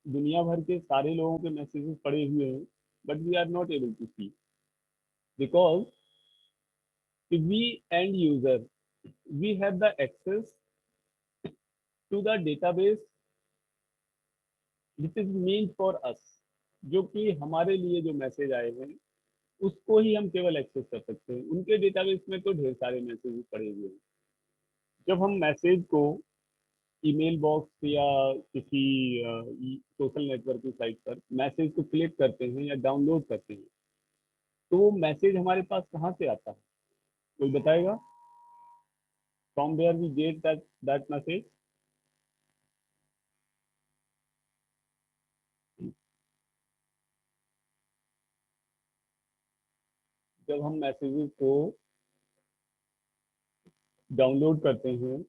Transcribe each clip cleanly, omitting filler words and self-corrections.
दुनिया भर के सारे लोगों के मैसेजेस पड़े हुए हैं, but we are not able to see, because we end user, we have the access to the database which is meant for us, जो कि हमारे लिए जो मैसेज आए हैं उसको ही हम केवल एक्सेस कर सकते हैं। उनके डेटाबेस में तो ढेर सारे मैसेज पड़े हुए हैं। जब हम मैसेज को ईमेल बॉक्स या किसी सोशल नेटवर्क की साइट पर मैसेज को क्लिक करते हैं या डाउनलोड करते हैं, तो वो मैसेज हमारे पास कहाँ से आता है? कोई बताएगा? From where we get that message? जब हम मैसेजेस को डाउनलोड करते हैं,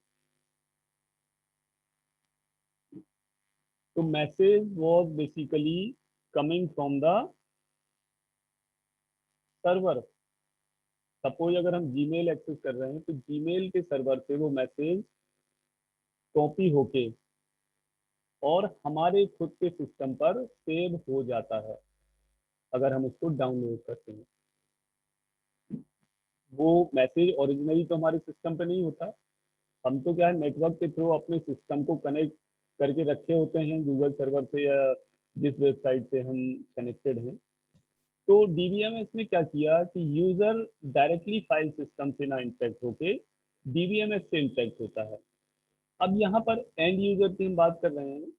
तो message was basically coming from the server. Suppose अगर हम जीमेल एक्सेस कर रहे हैं, तो जीमेल के सर्वर से वो मैसेज कॉपी होके और हमारे खुद के सिस्टम पर सेव हो जाता है अगर हम उसको डाउनलोड करते हैं। वो मैसेज ओरिजिनली तो हमारे सिस्टम पे नहीं होता। हम तो क्या है, नेटवर्क के थ्रू अपने सिस्टम को कनेक्ट करके रखे होते हैं गूगल सर्वर से या जिस वेबसाइट से हम कनेक्टेड हैं। तो डीबीएमएस ने क्या किया कि यूजर डायरेक्टली फाइल सिस्टम से ना इंटरेक्ट होके डीबीएमएस से इंटरेक्ट होता है। अब यहाँ पर एंड यूजर की हम बात कर रहे हैं,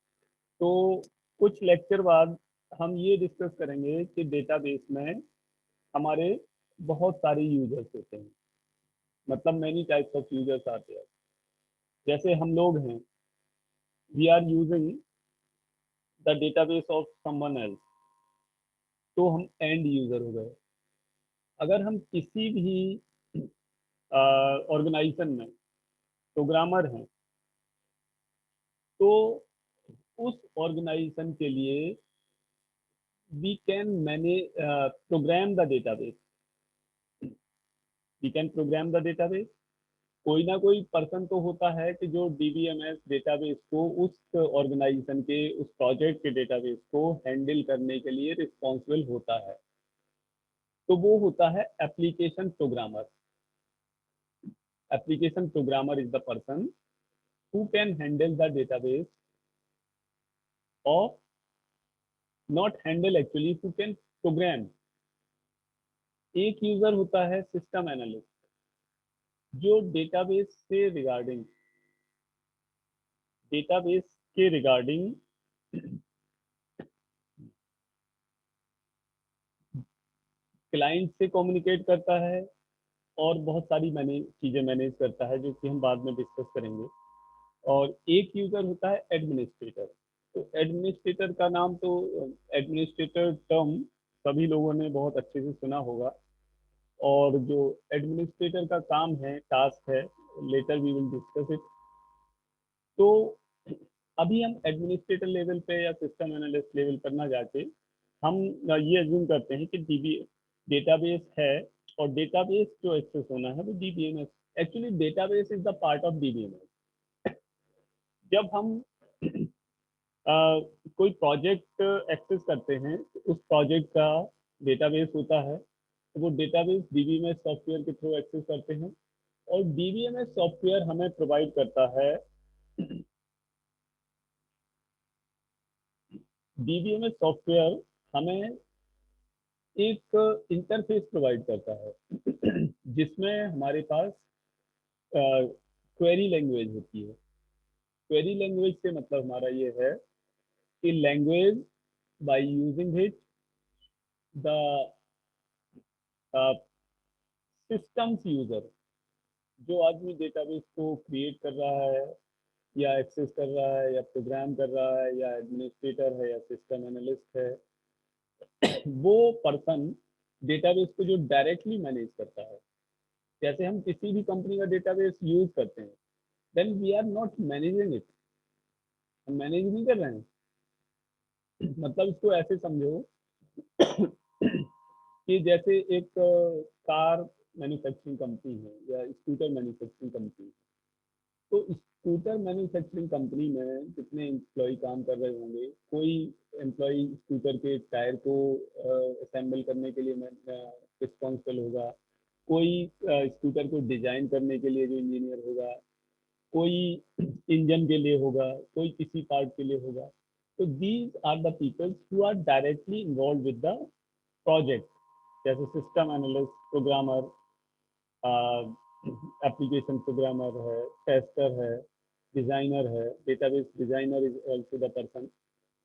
तो कुछ लेक्चर बाद हम ये डिस्कस करेंगे कि डेटाबेस में हमारे बहुत सारे यूजर्स होते हैं, मतलब मैनी टाइप्स ऑफ यूजर्स आते हैं। जैसे हम लोग हैं, we are using the database of someone else, तो हम एंड यूजर हो गए। अगर हम किसी भी ऑर्गेनाइजेशन में प्रोग्रामर हैं, तो उस ऑर्गेनाइजेशन के लिए we can manage program the database, we can program the database. कोई ना कोई पर्सन तो होता है कि जो डीबीएमएस डेटाबेस को, उस ऑर्गेनाइजेशन के उस प्रोजेक्ट के डेटाबेस को हैंडल करने के लिए रिस्पॉन्सिबल होता है, तो वो होता है application programmer. Application programmer is the person who can handle the database of, not handle actually, who can program। एक यूजर होता है सिस्टम एनालिस्ट, जो डेटाबेस के रिगार्डिंग क्लाइंट से कम्युनिकेट करता है और बहुत सारी चीजें मैनेज करता है, जो कि हम बाद में डिस्कस करेंगे। और एक यूजर होता है एडमिनिस्ट्रेटर। तो एडमिनिस्ट्रेटर का नाम तो, एडमिनिस्ट्रेटर टर्म सभी लोगों ने बहुत अच्छे से सुना होगा। और जो एडमिनिस्ट्रेटर का काम है, टास्क है, later we will discuss it. तो अभी हम एडमिनिस्ट्रेटर लेवल पे या सिस्टम एनालिस्ट लेवल पर ना जाके हम ये अज्यूम करते हैं कि डीबी डेटाबेस है, और डेटाबेस जो एक्सेस होना है वो DBMS. Actually database is the part of DBMS. जब हम कोई प्रोजेक्ट एक्सेस करते हैं, तो उस प्रोजेक्ट का डेटाबेस होता है, तो वो डेटाबेस डीबीएमएस सॉफ्टवेयर के थ्रू एक्सेस करते हैं। और डीबीएमएस सॉफ्टवेयर हमें प्रोवाइड करता है, डीबीएमएस सॉफ्टवेयर हमें एक इंटरफेस प्रोवाइड करता है जिसमें हमारे पास क्वेरी लैंग्वेज होती है। क्वेरी लैंग्वेज से मतलब हमारा ये है कि language by using it the systems user, जो आदमी डेटाबेस को क्रिएट कर रहा है या एक्सेस कर रहा है या प्रोग्राम कर रहा है या एडमिनिस्ट्रेटर है या सिस्टम एनालिस्ट है, वो पर्सन डेटाबेस को जो डायरेक्टली मैनेज करता है। जैसे हम किसी भी कंपनी का डेटाबेस यूज करते हैं, then we are not managing it, हम मैनेज नहीं कर रहे हैं। मतलब इसको ऐसे समझो कि जैसे एक कार मैन्युफैक्चरिंग कंपनी है या स्कूटर मैन्युफैक्चरिंग कंपनी है, तो स्कूटर मैन्युफैक्चरिंग कंपनी में जितने एम्प्लॉय काम कर रहे होंगे, कोई एम्प्लॉय स्कूटर के टायर को असेंबल करने के लिए रिस्पॉन्सिबल होगा, कोई स्कूटर को डिजाइन करने के लिए जो इंजीनियर होगा, कोई इंजन के लिए होगा, कोई किसी पार्ट के लिए होगा। तो these are the peoples who are directly involve with the project, जैसे system analyst, programmer, application programmer है, टेस्टर है, डिजाइनर है। Database designer is also the person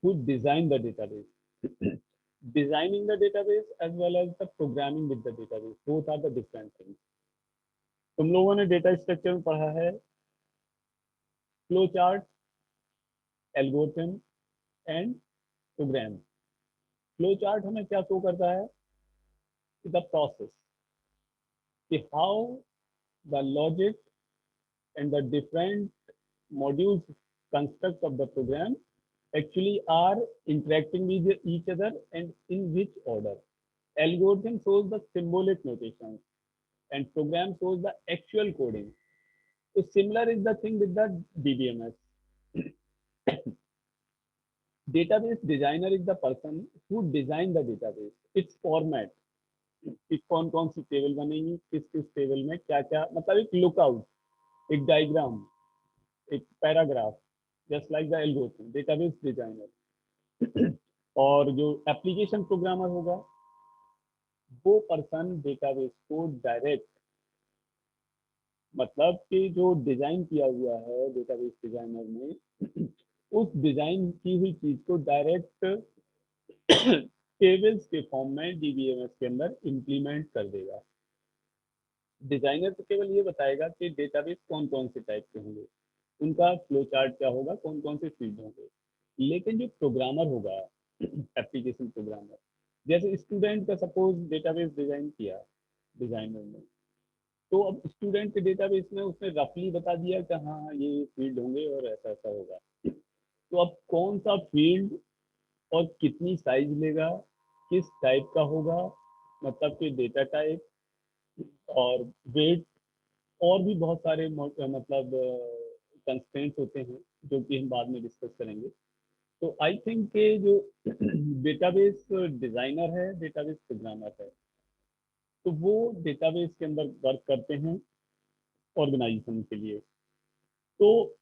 who design the database. Designing the database as well as the programming with the database, both are the different things. तुम लोगों ने data structure में पढ़ा है flow chart, algorithm and program. Flow chart हमें क्या show करता है? द प्रोसेस, कि how the logic and the different modules construct of the program actually are interacting with each other and in which order. Algorithm shows the symbolic notations and program shows the actual coding. So similar is the thing with the DBMS. Database designer is the person who design the database, its format, कि कौन कौन सी table बनेगी, किस किस table में क्या क्या, मतलब एक लुकआउट, एक डायग्राम, एक paragraph, just like the algorithm database designer. और जो एप्लीकेशन प्रोग्रामर होगा, वो पर्सन डेटाबेस को डायरेक्ट, मतलब कि जो डिजाइन किया हुआ है डेटाबेस डिजाइनर ने, उस डिजाइन की हुई चीज को डायरेक्ट टेबल्स के फॉर्म में डीबीएमएस के अंदर इंप्लीमेंट कर देगा। डिजाइनर तो केवल ये बताएगा कि डेटाबेस कौन कौन से टाइप के होंगे, उनका फ्लो चार्ट क्या होगा, कौन कौन से फील्ड होंगे। लेकिन जो प्रोग्रामर होगा, एप्लीकेशन प्रोग्रामर, जैसे स्टूडेंट का सपोज डेटाबेस डिजाइन किया डिजाइनर ने, तो अब स्टूडेंट के डेटाबेस में उसने रफली बता दिया कि हाँ हाँ ये फील्ड होंगे और ऐसा ऐसा होगा। तो अब कौन सा फील्ड और कितनी साइज लेगा, किस टाइप का होगा, मतलब कि डेटा टाइप और वेट, और भी बहुत सारे मतलब कंस्ट्रेंट्स होते हैं जो कि हम बाद में डिस्कस करेंगे। तो आई थिंक के जो डेटाबेस डिजाइनर है, डेटाबेस प्रोग्रामर है, तो वो डेटाबेस के अंदर वर्क करते हैं ऑर्गेनाइजेशन के लिए। तो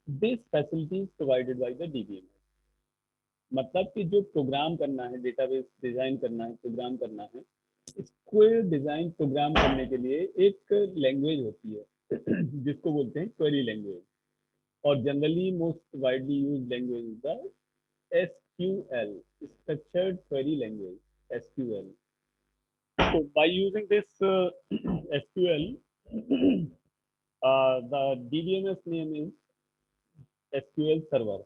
this facilities provided by the DBMS, मतलब कि जो प्रोग्राम करना है, डेटाबेस डिजाइन करना है, प्रोग्राम करना है, इसको डिजाइन प्रोग्राम करने के लिए एक लैंग्वेज होती है जिसको बोलते हैं क्वेरी लैंग्वेज, और generally most widely use language is the SQL, structured query language, SQL. So by using this SQL, the DBMS name is SQL Server.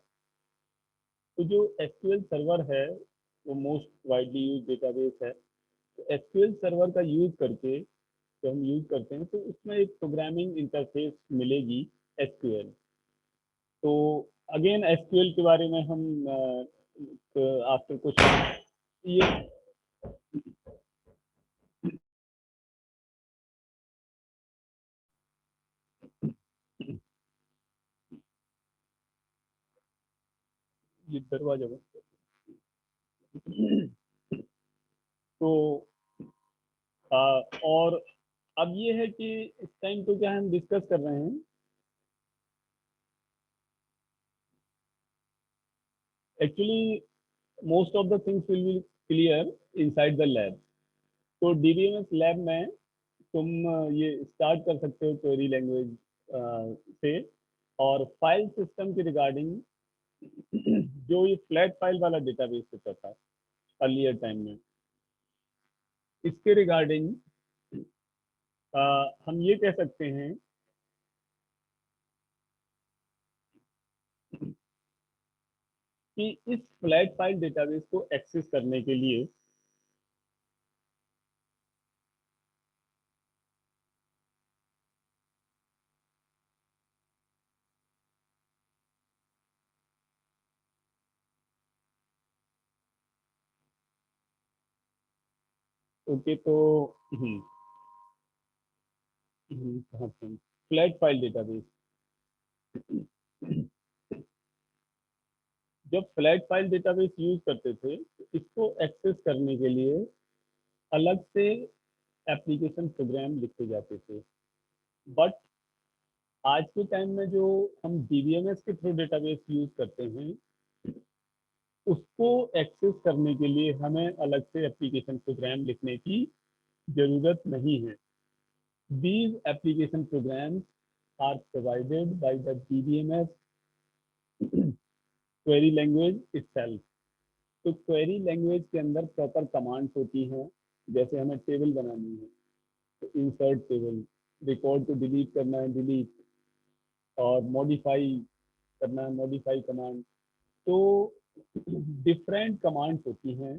तो जो SQL सर्वर है वो मोस्ट वाइडली यूज डेटाबेस है। तो SQL server का use करके जो हम यूज करते हैं, तो उसमें एक प्रोग्रामिंग इंटरफेस मिलेगी SQL। तो अगेन SQL के बारे में हम आफ्टर कुछ ये ये दरवाजा बंद तो और अब ये है कि इस टाइम तो क्या हम डिस्कस कर रहे हैं, actually most of the things will be clear inside the lab. तो डीबीएमएस लैब में तुम ये स्टार्ट कर सकते हो क्वेरी लैंग्वेज से, और फाइल सिस्टम के रिगार्डिंग जो ये फ्लैट फाइल वाला डेटाबेस होता था अर्लियर टाइम में, इसके रिगार्डिंग हम ये कह सकते हैं कि इस फ्लैट फाइल डेटाबेस को एक्सेस करने के लिए ओके, तो कहाँ पे फ्लैट फाइल डेटाबेस, जब फ्लैट फाइल डेटाबेस यूज करते थे तो इसको एक्सेस करने के लिए अलग से एप्लीकेशन प्रोग्राम लिखे जाते थे। बट आज के टाइम में जो हम डीबीएमएस के थ्रू डेटाबेस यूज करते हैं, उसको एक्सेस करने के लिए हमें अलग से एप्लीकेशन प्रोग्राम लिखने की जरूरत नहीं है। These application programs are provided by the DBMS query language itself। तो क्वेरी लैंग्वेज के अंदर प्रॉपर कमांड्स होती हैं। जैसे हमें टेबल बनानी है तो इंसर्ट टेबल, रिकॉर्ड को डिलीट करना है डिलीट, और मॉडिफाई करना है मॉडिफाई कमांड। तो डिफरेंट कमांड्स होती हैं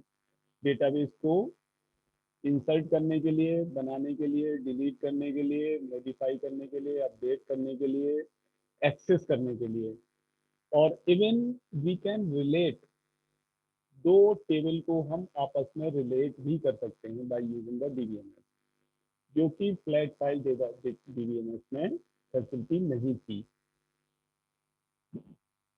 डेटाबेस को इंसर्ट करने के लिए, बनाने के लिए, डिलीट करने के लिए, मॉडिफाई करने के लिए, अपडेट करने के लिए, एक्सेस करने के लिए। और इवन वी कैन रिलेट, दो टेबल को हम आपस में रिलेट भी कर सकते हैं बाय यूजिंग द डीबीएमएस, जो कि फ्लैट फाइल डीबीएमएस में फैसिलिटी नहीं थी।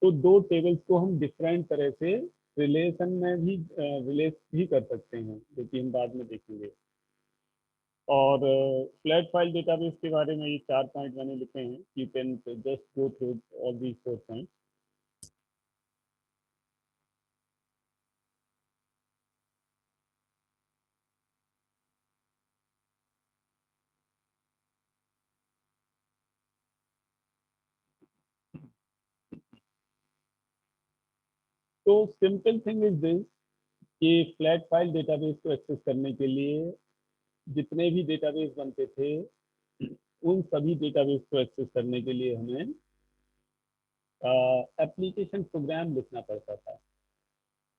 तो दो टेबल्स को हम डिफरेंट तरह से रिलेशन में भी रिलेट भी कर सकते हैं, जो कि हम बाद में देखेंगे। और फ्लैट फाइल डेटाबेस के बारे में ये 4 पॉइंट मैंने लिखे हैं। You can just go through all these 4 point. तो सिंपल थिंग इज दिस कि फ्लैट फाइल डेटाबेस को एक्सेस करने के लिए जितने भी डेटाबेस बनते थे, उन सभी डेटाबेस को एक्सेस करने के लिए हमें एप्लीकेशन प्रोग्राम लिखना पड़ता था।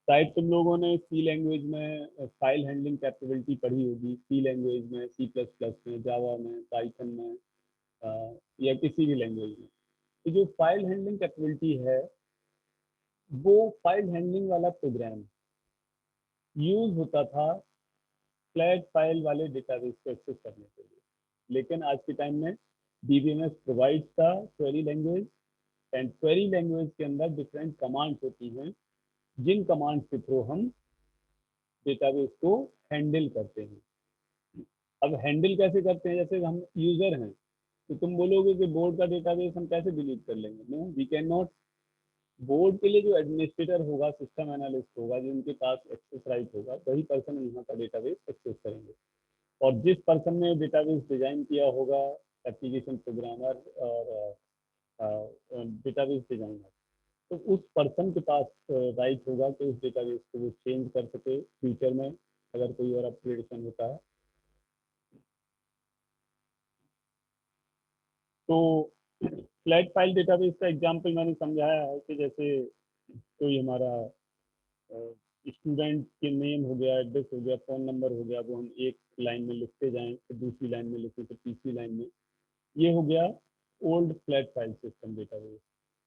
शायद तुम लोगों ने सी लैंग्वेज में फाइल हैंडलिंग कैपेबिलिटी पढ़ी होगी, सी लैंग्वेज में, सी प्लस प्लस में, जावा में, पाइथन में, या किसी भी लैंग्वेज में। तो जो फाइल हैंडलिंग कैपेबिलिटी है, वो फाइल हैंडलिंग वाला प्रोग्राम यूज होता था फ्लैट फाइल वाले डेटाबेस को एक्सेस करने के लिए। लेकिन आज के टाइम में DBMS provides the query language, and query language के अंदर डिफरेंट कमांड्स होती हैं, जिन कमांड्स के थ्रू हम डेटाबेस को हैंडल करते हैं। अब हैंडल कैसे करते हैं? जैसे हम यूजर हैं, तो तुम बोलोगे कि बोर्ड का डेटाबेस हम कैसे डिलीट कर लेंगे? No, we can not. Board के लिए जो एडमिनिस्ट्रेटर होगा, सिस्टम एनालिस्ट होगा, जिनके पास एक्सेस राइट होगा, वही पर्सन यहाँ का डेटाबेस एक्सेस करेंगे। और जिस पर्सन ने डेटाबेस डिजाइन किया होगा, एप्लीकेशन प्रोग्रामर और डेटाबेस डिजाइनर, तो उस पर्सन के पास राइट होगा कि उस डेटाबेस को वो चेंज कर सके फ्यूचर में, अगर कोई और अपग्रेडेशन होता है। तो फ्लैट फाइल डेटाबेस का एग्जांपल मैंने समझाया है कि जैसे कोई हमारा स्टूडेंट के नेम हो गया, एड्रेस हो गया, फ़ोन नंबर हो गया, वो हम एक लाइन में लिखते जाएं, फिर दूसरी लाइन में लिखें, फिर तीसरी लाइन में। ये हो गया old flat file system database,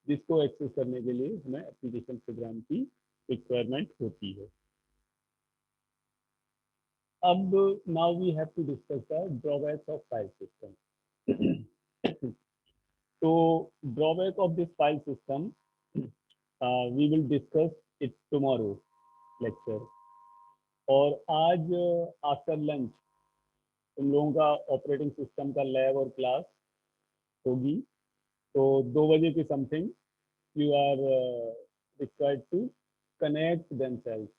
जिसको एक्सेस करने के लिए हमें एप्लीकेशन प्रोग्राम की रिक्वायरमेंट होती है। अब now we have to discuss the drawbacks of file system. तो drawback of this file system we will discuss it tomorrow lecture. और आज आफ्टर लंच तुम लोगों का ऑपरेटिंग सिस्टम का लैब और क्लास होगी। तो 2 बजे के something you are required to connect themselves